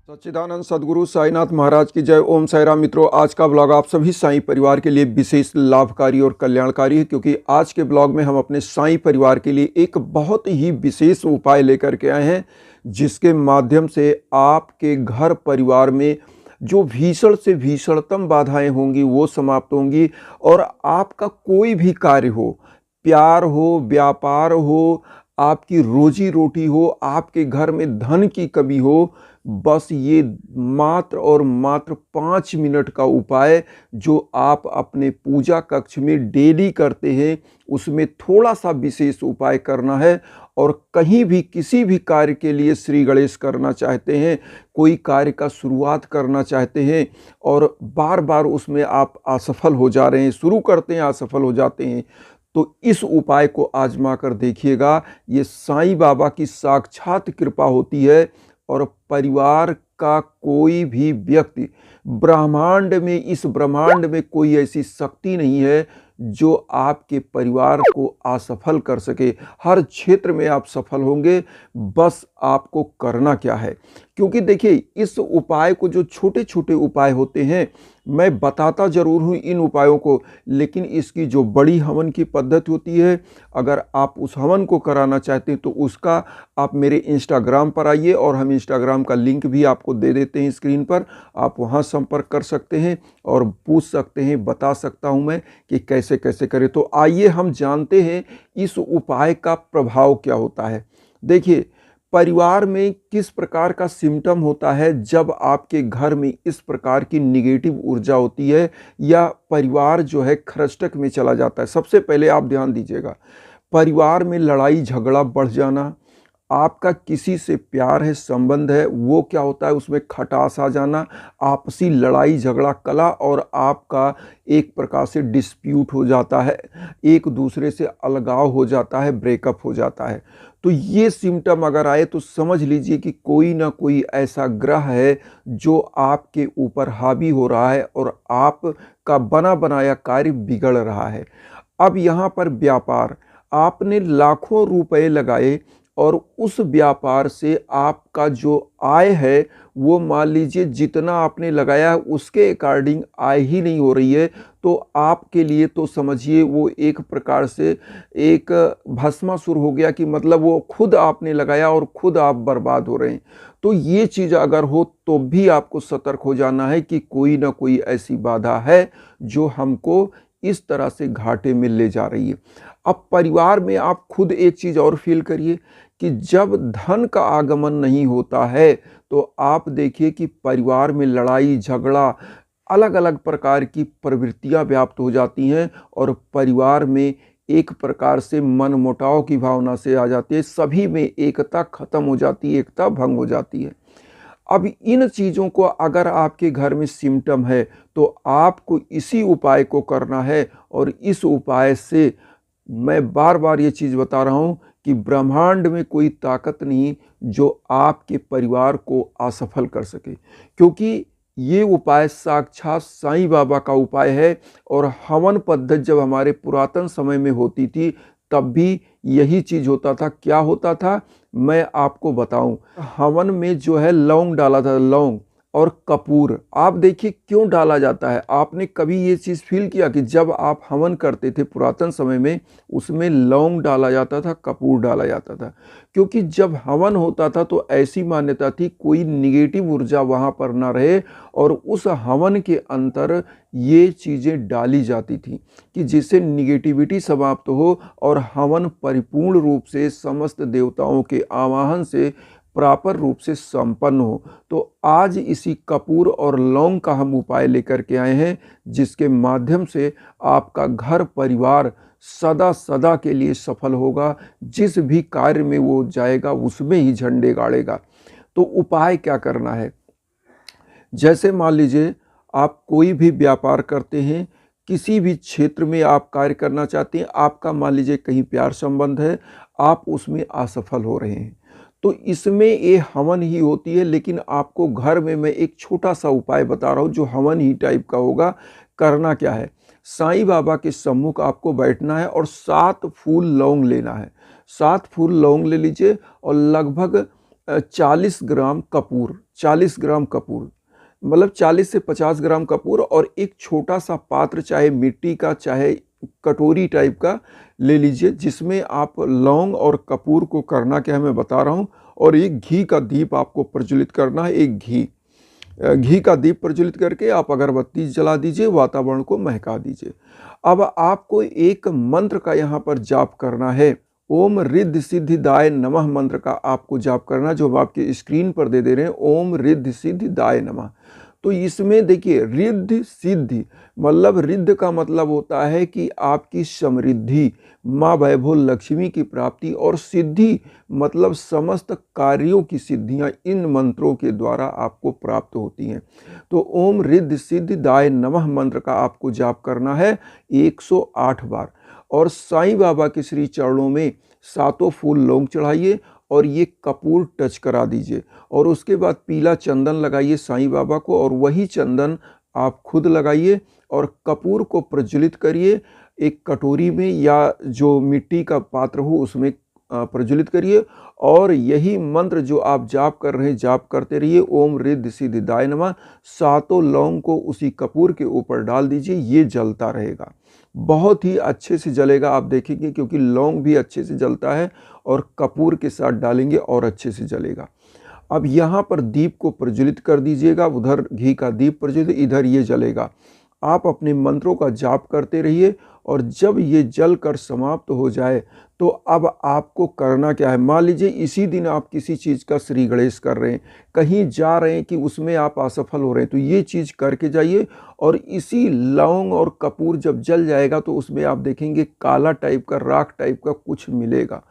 सच्चिदानंद सदगुरु साईनाथ महाराज की जय। ओम साई राम। मित्रों, आज का ब्लॉग आप सभी साईं परिवार के लिए विशेष लाभकारी और कल्याणकारी है, क्योंकि आज के ब्लॉग में हम अपने साईं परिवार के लिए एक बहुत ही विशेष उपाय लेकर के आए हैं, जिसके माध्यम से आपके घर परिवार में जो भीषण से भीषणतम बाधाएं होंगी वो समाप्त होंगी और आपका कोई भी कार्य हो, प्यार हो, व्यापार हो, आपकी रोजी रोटी हो, आपके घर में धन की कमी हो, बस ये मात्र और मात्र 5 मिनट का उपाय जो आप अपने पूजा कक्ष में डेली करते हैं, उसमें थोड़ा सा विशेष उपाय करना है। और कहीं भी किसी भी कार्य के लिए श्री गणेश करना चाहते हैं, कोई कार्य का शुरुआत करना चाहते हैं और बार बार उसमें आप असफल हो जा रहे हैं, शुरू करते हैं असफल हो जाते हैं, तो इस उपाय को आजमा कर देखिएगा। ये साईं बाबा की साक्षात कृपा होती है और परिवार का कोई भी व्यक्ति इस ब्रह्मांड में कोई ऐसी शक्ति नहीं है जो आपके परिवार को असफल कर सके। हर क्षेत्र में आप सफल होंगे, बस आपको करना क्या है। क्योंकि देखिए, इस उपाय को, जो छोटे छोटे उपाय होते हैं, मैं बताता ज़रूर हूँ इन उपायों को, लेकिन इसकी जो बड़ी हवन की पद्धति होती है, अगर आप उस हवन को कराना चाहते हैं तो उसका आप मेरे इंस्टाग्राम पर आइए और हम इंस्टाग्राम का लिंक भी आपको दे देते हैं स्क्रीन पर। आप वहाँ संपर्क कर सकते हैं और पूछ सकते हैं, बता सकता हूँ मैं कि कैसे कैसे करें। तो आइए हम जानते हैं इस उपाय का प्रभाव क्या होता है। देखिए, परिवार में किस प्रकार का सिम्टम होता है जब आपके घर में इस प्रकार की निगेटिव ऊर्जा होती है या परिवार जो है खरस्टक में चला जाता है। सबसे पहले आप ध्यान दीजिएगा, परिवार में लड़ाई झगड़ा बढ़ जाना, आपका किसी से प्यार है, संबंध है, वो क्या होता है उसमें खटास आ जाना, आपसी लड़ाई झगड़ा कला और आपका एक प्रकार से डिस्प्यूट हो जाता है, एक दूसरे से अलगाव हो जाता है, ब्रेकअप हो जाता है। तो ये सिम्टम अगर आए तो समझ लीजिए कि कोई ना कोई ऐसा ग्रह है जो आपके ऊपर हावी हो रहा है और आपका बना बनाया कार्य बिगड़ रहा है। अब यहाँ पर व्यापार, आपने लाखों रुपए लगाए और उस व्यापार से आपका जो आय है वो मान लीजिए जितना आपने लगाया उसके अकॉर्डिंग आय ही नहीं हो रही है, तो आपके लिए तो समझिए वो एक प्रकार से एक भस्मासुर हो गया, कि मतलब वो खुद आपने लगाया और खुद आप बर्बाद हो रहे हैं। तो ये चीज़ अगर हो तो भी आपको सतर्क हो जाना है कि कोई ना कोई ऐसी बाधा है जो हमको इस तरह से घाटे में ले जा रही है। अब परिवार में आप खुद एक चीज़ और फील करिए कि जब धन का आगमन नहीं होता है तो आप देखिए कि परिवार में लड़ाई झगड़ा, अलग अलग प्रकार की प्रवृत्तियां व्याप्त हो जाती हैं और परिवार में एक प्रकार से मनमुटाव की भावना से आ जाती है, सभी में एकता खत्म हो जाती है, एकता भंग हो जाती है। अब इन चीज़ों को अगर आपके घर में सिम्टम है तो आपको इसी उपाय को करना है। और इस उपाय से मैं बार बार ये चीज़ बता रहा हूँ कि ब्रह्मांड में कोई ताकत नहीं जो आपके परिवार को असफल कर सके, क्योंकि ये उपाय साक्षात साईं बाबा का उपाय है। और हवन पद्धति जब हमारे पुरातन समय में होती थी तब भी यही चीज़ होता था। क्या होता था मैं आपको बताऊं, हवन में जो है लौंग डाला था, लौंग और कपूर। आप देखिए क्यों डाला जाता है। आपने कभी ये चीज़ फील किया कि जब आप हवन करते थे पुरातन समय में, उसमें लौंग डाला जाता था, कपूर डाला जाता था, क्योंकि जब हवन होता था तो ऐसी मान्यता थी कोई निगेटिव ऊर्जा वहाँ पर ना रहे और उस हवन के अंदर ये चीज़ें डाली जाती थी कि जिससे निगेटिविटी समाप्त हो और हवन परिपूर्ण रूप से समस्त देवताओं के आवाहन से प्रॉपर रूप से संपन्न हो। तो आज इसी कपूर और लौंग का हम उपाय लेकर के आए हैं, जिसके माध्यम से आपका घर परिवार सदा सदा के लिए सफल होगा। जिस भी कार्य में वो जाएगा उसमें ही झंडे गाड़ेगा। तो उपाय क्या करना है, जैसे मान लीजिए आप कोई भी व्यापार करते हैं, किसी भी क्षेत्र में आप कार्य करना चाहते हैं, आपका मान लीजिए कहीं प्यार संबंध है, आप उसमें असफल हो रहे हैं, तो इसमें ये हवन ही होती है। लेकिन आपको घर में मैं एक छोटा सा उपाय बता रहा हूँ जो हवन ही टाइप का होगा। करना क्या है, साईं बाबा के सम्मुख आपको बैठना है और 7 फूल लौंग लेना है। 7 फूल लौंग ले लीजिए और लगभग 40 ग्राम कपूर, 40 ग्राम कपूर, मतलब 40 से 50 ग्राम कपूर, और एक छोटा सा पात्र, चाहे मिट्टी का चाहे कटोरी टाइप का ले लीजिए, जिसमें आप लौंग और कपूर को करना क्या है मैं बता रहा हूँ। और एक घी का दीप आपको प्रज्वलित करना है। एक घी का दीप प्रज्वलित करके आप अगरबत्ती जला दीजिए, वातावरण को महका दीजिए। अब आपको एक मंत्र का यहाँ पर जाप करना है। ओम रिद्धि सिद्धिदाय नमः मंत्र का आपको जाप करना, जो हम आपके स्क्रीन पर दे रहे हैं। ओम रिद्धि सिद्धिदाय नमः। तो इसमें देखिए, रिद्धि सिद्धि मतलब रिद्धि का मतलब होता है कि आपकी समृद्धि, माँ वैभव लक्ष्मी की प्राप्ति, और सिद्धि मतलब समस्त कार्यों की सिद्धियां इन मंत्रों के द्वारा आपको प्राप्त होती हैं। तो ओम रिद्धि सिद्धिदाय नमः मंत्र का आपको जाप करना है 108 बार। और साईं बाबा के श्री चरणों में 7 फूल लौंग चढ़ाइए और ये कपूर टच करा दीजिए, और उसके बाद पीला चंदन लगाइए साईं बाबा को, और वही चंदन आप खुद लगाइए और कपूर को प्रज्वलित करिए। एक कटोरी में या जो मिट्टी का पात्र हो उसमें प्रज्वलित करिए, और यही मंत्र जो आप जाप कर रहे हैं जाप करते रहिए। ओम रिद्धि सिद्धिदाय नमः। 7 लौंग को उसी कपूर के ऊपर डाल दीजिए, ये जलता रहेगा, बहुत ही अच्छे से जलेगा, आप देखेंगे, क्योंकि लौंग भी अच्छे से जलता है और कपूर के साथ डालेंगे और अच्छे से जलेगा। अब यहाँ पर दीप को प्रज्वलित कर दीजिएगा, उधर घी का दीप प्रज्वलित, इधर ये जलेगा। आप अपने मंत्रों का जाप करते रहिए, और जब ये जल कर समाप्त हो जाए तो अब आपको करना क्या है। मान लीजिए इसी दिन आप किसी चीज़ का श्री गणेश कर रहे हैं, कहीं जा रहे हैं कि उसमें आप असफल हो रहे हैं, तो ये चीज़ करके जाइए, और इसी लौंग और कपूर जब जल जाएगा तो उसमें आप देखेंगे काला टाइप का, राख टाइप का कुछ मिलेगा।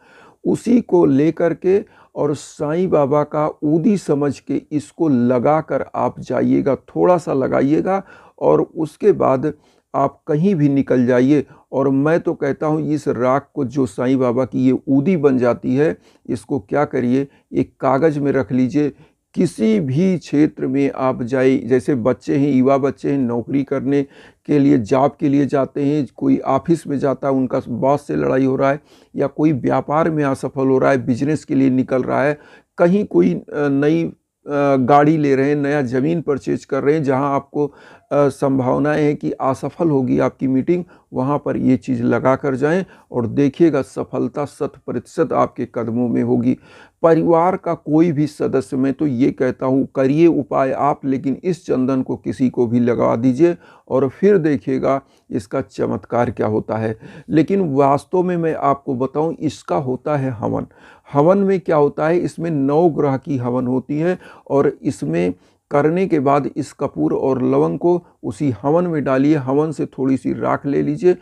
उसी को लेकर के और साईं बाबा का ऊदी समझ के इसको लगा कर आप जाइएगा, थोड़ा सा लगाइएगा, और उसके बाद आप कहीं भी निकल जाइए। और मैं तो कहता हूँ इस राख को, जो साईं बाबा की ये ऊदी बन जाती है, इसको क्या करिए, एक कागज़ में रख लीजिए। किसी भी क्षेत्र में आप जाइए, जैसे बच्चे हैं, युवा बच्चे हैं, नौकरी करने के लिए, जॉब के लिए जाते हैं, कोई ऑफिस में जाता है, उनका बॉस से लड़ाई हो रहा है, या कोई व्यापार में असफल हो रहा है, बिजनेस के लिए निकल रहा है, कहीं कोई नई गाड़ी ले रहे हैं, नया ज़मीन परचेज कर रहे हैं, जहां आपको संभावनाएं हैं कि असफल होगी आपकी मीटिंग, वहां पर ये चीज़ लगा कर जाएं, और देखिएगा सफलता 100% आपके कदमों में होगी। परिवार का कोई भी सदस्य, मैं तो ये कहता हूँ करिए उपाय आप, लेकिन इस चंदन को किसी को भी लगा दीजिए, और फिर देखिएगा इसका चमत्कार क्या होता है। लेकिन वास्तव में मैं आपको बताऊं, इसका होता है हवन। हवन में क्या होता है, इसमें 9 ग्रह की हवन होती है, और इसमें करने के बाद इस कपूर और लवंग को उसी हवन में डालिए, हवन से थोड़ी सी राख ले लीजिए,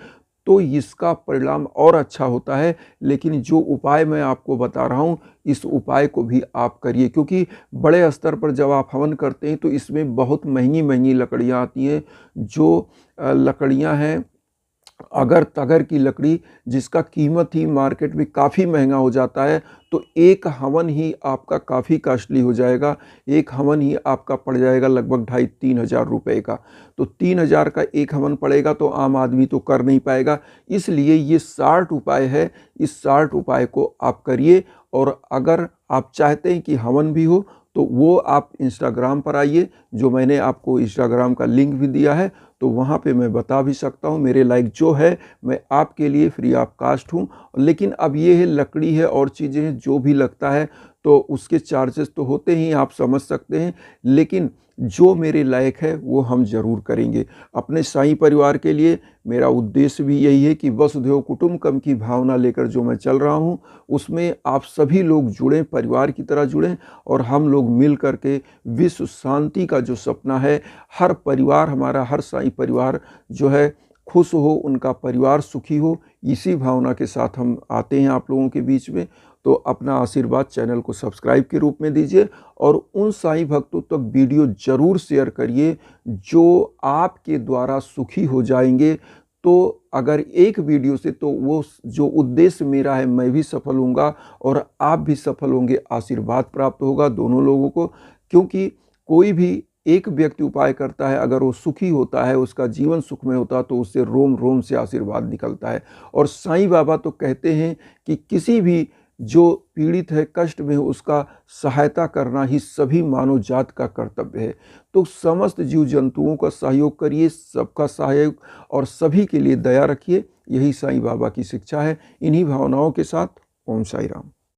तो इसका परिणाम और अच्छा होता है। लेकिन जो उपाय मैं आपको बता रहा हूँ, इस उपाय को भी आप करिए, क्योंकि बड़े स्तर पर जब आप हवन करते हैं तो इसमें बहुत महंगी महंगी लकड़ियाँ आती हैं। जो लकड़ियाँ हैं अगर तगर की लकड़ी, जिसका कीमत ही मार्केट में काफ़ी महंगा हो जाता है, तो एक हवन ही आपका काफ़ी कॉस्टली हो जाएगा। एक हवन ही आपका पड़ जाएगा लगभग 2,500-3 हज़ार रुपये का। तो 3 हज़ार का एक हवन पड़ेगा तो आम आदमी तो कर नहीं पाएगा। इसलिए ये 60 उपाय है, इस 60 उपाय को आप करिए। और अगर आप चाहते हैं कि हवन भी हो तो वो आप इंस्टाग्राम पर आइए, जो मैंने आपको इंस्टाग्राम का लिंक भी दिया है, तो वहाँ पे मैं बता भी सकता हूँ। मेरे लाइक जो है मैं आपके लिए फ्री ऑफ कास्ट हूँ। लेकिन अब ये है, लकड़ी है और चीज़ें हैं, जो भी लगता है तो उसके चार्जेस तो होते ही, आप समझ सकते हैं। लेकिन जो मेरे लायक है वो हम ज़रूर करेंगे। अपने साईं परिवार के लिए मेरा उद्देश्य भी यही है कि वसुधैव कुटुंबकम की भावना लेकर जो मैं चल रहा हूँ, उसमें आप सभी लोग जुड़ें, परिवार की तरह जुड़ें, और हम लोग मिल कर के विश्व शांति का जो सपना है, हर परिवार हमारा, हर साईं परिवार जो है खुश हो, उनका परिवार सुखी हो, इसी भावना के साथ हम आते हैं आप लोगों के बीच में। तो अपना आशीर्वाद चैनल को सब्सक्राइब के रूप में दीजिए, और उन साईं भक्तों तक वीडियो ज़रूर शेयर करिए जो आपके द्वारा सुखी हो जाएंगे। तो अगर एक वीडियो से, तो वो जो उद्देश्य मेरा है, मैं भी सफल होऊंगा और आप भी सफल होंगे, आशीर्वाद प्राप्त होगा दोनों लोगों को। क्योंकि कोई भी एक व्यक्ति उपाय करता है, अगर वो सुखी होता है, उसका जीवन सुखमय होता है, तो उससे रोम रोम से आशीर्वाद निकलता है। और साईं बाबा तो कहते हैं कि किसी भी जो पीड़ित है, कष्ट में है, उसका सहायता करना ही सभी मानव जात का कर्तव्य है। तो समस्त जीव जंतुओं का सहयोग करिए, सबका सहयोग और सभी के लिए दया रखिए। यही साईं बाबा की शिक्षा है। इन्हीं भावनाओं के साथ ओम साई राम।